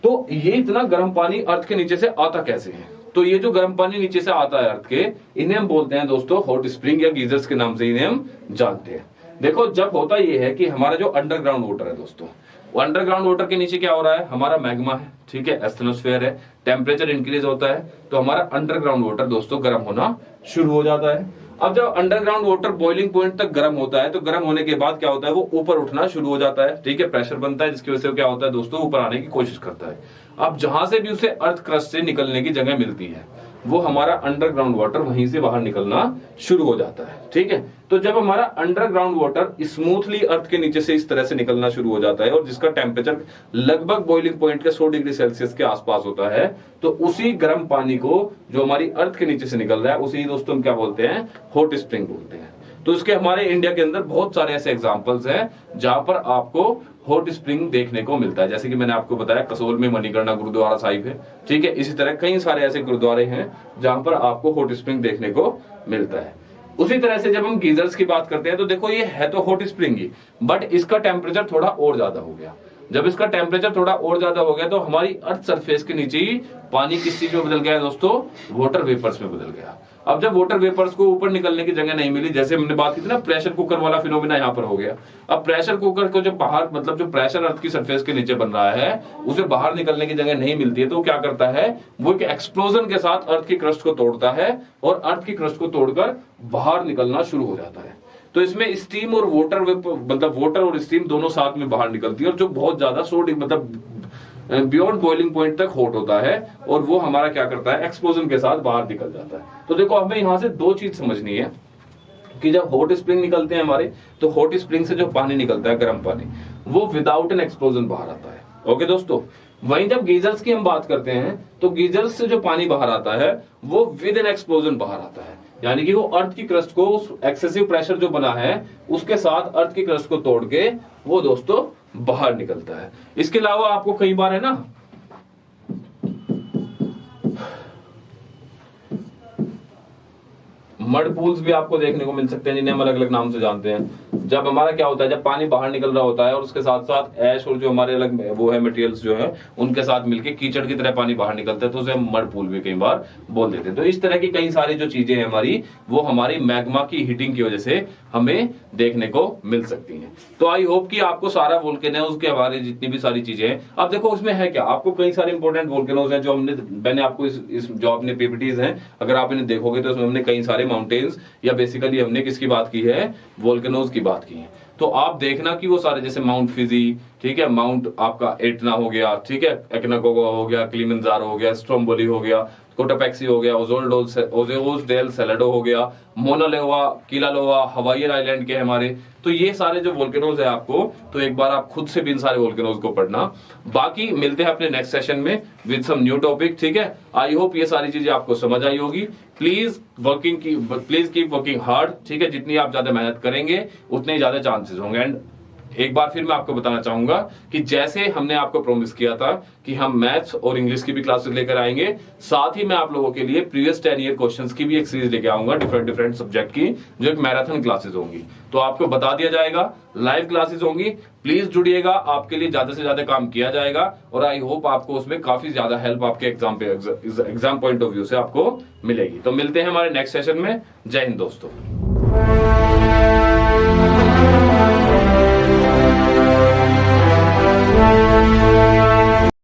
तो ये इतना गर्म पानी अर्थ के नीचे से आता कैसे है, तो ये जो गर्म पानी नीचे से आता है अर्थ के, इन्हें हम बोलते हैं दोस्तों हॉट स्प्रिंग या गीजर्स के नाम से इन्हें हम जानते हैं। देखो जब होता ये है कि हमारा जो अंडरग्राउंड वाटर है दोस्तों, वो अंडरग्राउंड वाटर के नीचे क्या हो रहा है, हमारा मैग्मा है, ठीक है, एस्थेनोस्फीयर है, टेम्परेचर इंक्रीज होता है तो हमारा अंडरग्राउंड वाटर दोस्तों गर्म होना शुरू हो जाता है। अब जब अंडरग्राउंड वाटर बॉइलिंग पॉइंट तक गर्म होता है तो गर्म होने के बाद क्या होता है, वो ऊपर उठना शुरू हो जाता है। ठीक है, प्रेशर बनता है जिसकी वजह से क्या होता है दोस्तों, ऊपर आने की कोशिश करता है। अब जहां से भी उसे अर्थ क्रस्ट से निकलने की जगह मिलती है, वो हमारा अंडरग्राउंड वाटर वहीं से बाहर निकलना शुरू हो जाता है। ठीक है, तो जब हमारा अंडरग्राउंड वाटर स्मूथली अर्थ के नीचे से इस तरह से निकलना शुरू हो जाता है और जिसका टेम्परेचर लगभग बॉइलिंग पॉइंट के 100 डिग्री सेल्सियस के आसपास होता है, तो उसी गर्म पानी को जो हमारी अर्थ के नीचे से निकल रहा है उसी दोस्तों हम क्या बोलते हैं, हॉट स्प्रिंग बोलते हैं। तो इसके हमारे इंडिया के अंदर बहुत सारे ऐसे एग्जांपल्स हैं जहां पर आपको हॉट स्प्रिंग देखने को मिलता है। जैसे कि मैंने आपको बताया कसोल में मणिकर्णा गुरुद्वारा साहिब है, ठीक है, इसी तरह कई सारे ऐसे गुरुद्वारे हैं जहां पर आपको हॉट स्प्रिंग देखने को मिलता है। उसी तरह से जब हम गीजर्स की बात करते हैं तो देखो ये है तो हॉट स्प्रिंग ही, बट इसका टेम्परेचर थोड़ा और ज्यादा हो गया। जब इसका टेम्परेचर थोड़ा और ज्यादा हो गया तो हमारी अर्थ सरफेस के नीचे ही पानी किस चीज में बदल गया दोस्तों, वाटर वेपर्स में बदल गया। अब जब वाटर वेपर्स को ऊपर निकलने की जगह नहीं मिली, जैसे हमने बात की थी ना प्रेशर कुकर वाला फिनोमेना यहाँ पर हो गया। अब प्रेशर कुकर को जब बाहर मतलब जो प्रेशर अर्थ की सरफेस के नीचे बन रहा है उसे बाहर निकलने की जगह नहीं मिलती है, तो क्या करता है वो एक एक्सप्लोजन के साथ अर्थ की क्रस्ट को तोड़ता है और अर्थ की क्रस्ट को तोड़कर बाहर निकलना शुरू हो जाता है। तो इसमें स्टीम और वाटर मतलब वाटर और स्टीम दोनों साथ में बाहर निकलती है और जो बहुत ज्यादा मतलब बियॉन्ड बॉइलिंग पॉइंट तक हॉट होता है और वो हमारा क्या करता है, एक्सप्लोजन के साथ बाहर निकल जाता है। तो देखो हमें यहां से दो चीज समझनी है कि जब हॉट स्प्रिंग निकलते हैं हमारे, तो हॉट स्प्रिंग से जो पानी निकलता है गर्म पानी, वो विदाउट एन एक्सप्लोजन बाहर आता है। ओके दोस्तों, वहीं जब गीजर्स की हम बात करते हैं तो गीजर्स से जो पानी बाहर आता है वो विद एन एक्सप्लोजन बाहर आता है, यानी कि वो अर्थ की क्रस्ट को उस एक्सेसिव प्रेशर जो बना है उसके साथ अर्थ की क्रस्ट को तोड़ के वो दोस्तों बाहर निकलता है। इसके अलावा आपको कई बार है ना मड पूल्स भी आपको देखने को मिल सकते हैं जिन्हें हम अलग अलग नाम से जानते हैं। जब हमारा क्या होता है, जब पानी बाहर निकल रहा होता है और उसके साथ साथ ऐश और जो हमारे अलग वो है मटेरियल्स जो है उनके साथ मिलके कीचड़ की तरह पानी बाहर निकलता है, तो उसे हम मड पूल भी कई बार बोल देते हैं। तो इस तरह की कई सारी जो चीजें हैं हमारी, वो हमारी मैग्मा की हीटिंग की वजह से हमें देखने को मिल सकती हैं। तो आई होप कि आपको सारा वोल्केनोज के हमारे जितनी भी सारी चीजें हैं, अब देखो उसमें है क्या, आपको कई सारे इंपॉर्टेंट वोल्केनोज हैं जो मैंने आपको इस जो अपने पीपीटीज हैं अगर आप इन्हें देखोगे तो उसमें हमने कई सारे माउंटेन्स या बेसिकली हमने किसकी बात की है, वोल्केनोज की बात की है। तो आप देखना कि वो सारे जैसे माउंट फिजी, ठीक है, माउंट आपका एटना हो गया, ठीक है, एक्नाकोगुआ हो गया, किलिमंजारो हो गया, स्ट्रोम्बोली हो गया, कोटोपैक्सी हो गया, ओज़ोस डेल सेलेडो हो गया, मोना लोआ, किला लोआ, हवाईयन आइलैंड के हमारे। तो ये सारे जो वोल्केनोज है आपको, तो एक बार आप खुद से भी इन सारे वोल्केनोज को पढ़ना। बाकी मिलते हैं अपने नेक्स्ट सेशन में विद सम न्यू टॉपिक, ठीक है। आई होप ये सारी चीजें आपको समझ आई होगी। प्लीज कीप वर्किंग हार्ड, ठीक है। जितनी आप ज्यादा मेहनत करेंगे उतने ही ज्यादा चांसेस होंगे। एंड एक बार फिर मैं आपको बताना चाहूंगा कि जैसे हमने आपको प्रॉमिस किया था कि हम मैथ्स और इंग्लिश की भी क्लासेस लेकर आएंगे, साथ ही मैं आप लोगों के लिए प्रीवियस 10 ईयर क्वेश्चंस की भी एक सीरीज लेके आऊंगा, डिफरेंट सब्जेक्ट की, जो एक मैराथन क्लासेस होंगी। तो आपको बता दिया जाएगा, लाइव क्लासेस होंगी। प्लीज जुड़िएगा, आपके लिए ज्यादा से ज्यादा काम किया जाएगा और आई होप आपको उसमें काफी ज्यादा हेल्प आपके एग्जाम पॉइंट ऑफ व्यू से आपको मिलेगी। तो मिलते हैं हमारे नेक्स्ट सेशन में। जय हिंद दोस्तों।